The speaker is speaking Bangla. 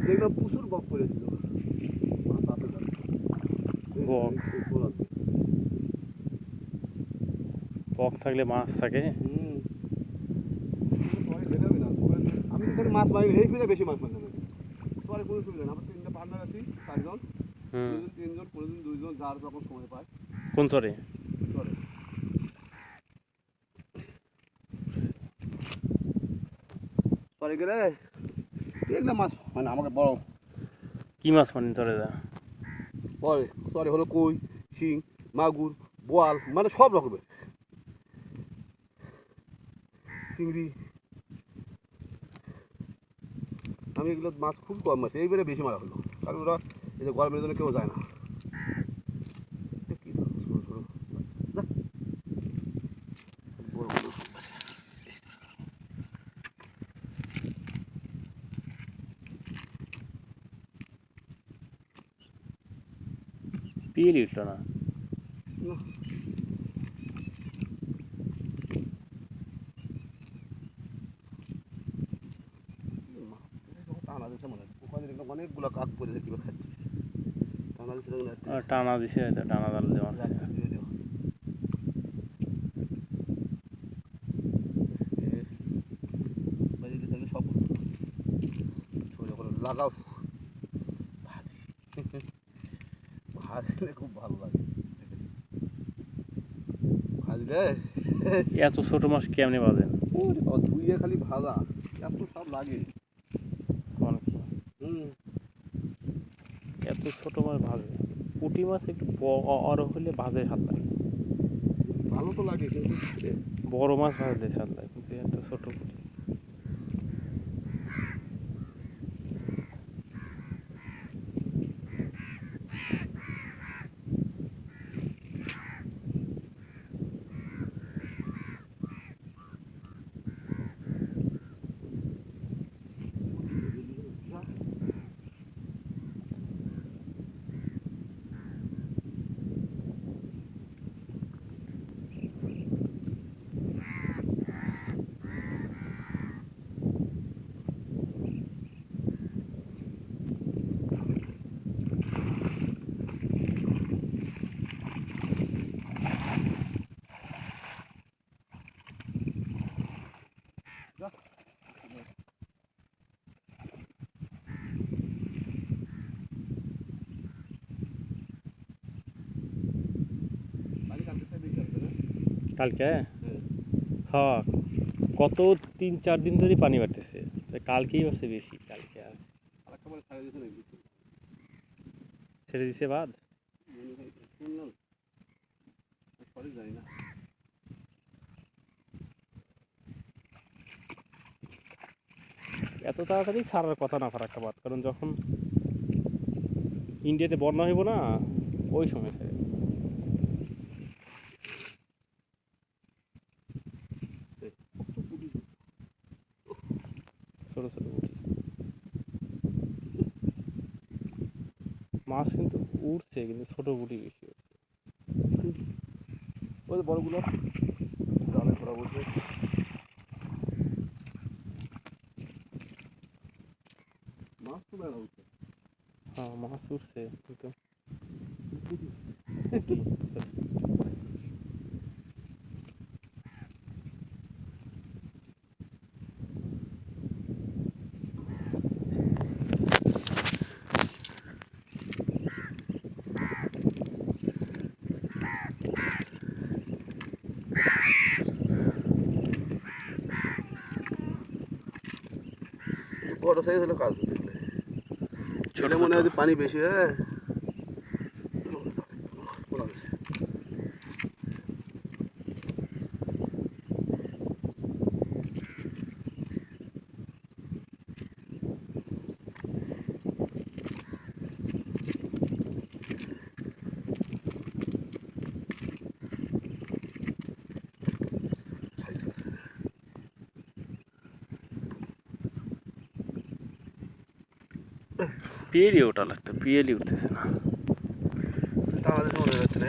দেখলাম প্রচুর বক পড়েছিল। বক থাকলে মাছ থাকে। আমি তো খালি মাছ মারি এই ফিরে বেশি মাছ মারতে পারি। পরে কোনো সুবিধা না, আমরা তিনটা পার্টনার আছি, 4 জন, 2 জন 3 জন, কোনোদিন 2 জন, যার যখন সময় পায়। কোন চরে? চরে চরে গেলে দেখলাম মাছ মানে আমাকে বড় কি মাছ মানে চরে যা? পরে চরে হলো কই, শিং, মাগুর, বোয়াল, মানে সব রকমের চিংড়ি। আমি এগুলো মাছ খুব কম মাছ, এইবারে বেশি মারা হলো, কারণ ওরা এই যে গরমের জন্য কেউ যায় না। পিএলি উঠলো না। টানা দিচ্ছে মনে হয় ওখানে দেখলাম অনেকগুলো কাক পড়েছে, কিভাবে খাচ্ছে। টানা দিচ্ছে টানা দিছে, টানা জাল দিয়ে মারছে। সব লাগাও ভাজলে খুব ভালো লাগে। ভাজলে এত ছোট মাছ কেমনে বাজেন? ধুইয়ে খালি ভাজা, এত সব লাগে। এত ছোট মাছ ভাজে? পুঁটি মাছ একটু বড় হলে ভাজে স্বাদ লাগে, ভালো তো লাগে, কিন্তু বড় মাছ ভাজলে স্বাদ লাগে, কিন্তু এত ছোট পুঁটি। কালকে হ্যাঁ, কত 3-4 দিন ধরে পানি বাড়তেছে, কালকেই বাড়ছে বেশি। কালকে আর ছেড়ে দিছে বাদ। এত তাড়াতাড়ি ছাড়ার কথা না ফারাক্কা বাদ, কারণ যখন ইন্ডিয়াতে বন্যা হইব না ওই সময় ছেড়ে ছোট ছোট পুঁটি মাছ কিন্তু উঠছে, কিন্তু ছোট পুঁটি বেশি উঠছে। ওই বড়গুলো জালে ধরা বলছে। মাছ তো বেড়া উঠছে। হ্যাঁ মাছ উঠছে, কিন্তু বড় সাইজ হলো কাজ দেখলে, ছোট মনে হয় পানি বেশি। হ্যাঁ পিএলই ওটা লাগতো, পিএলই উঠতেছে না। আমাদের সময় যাচ্ছে না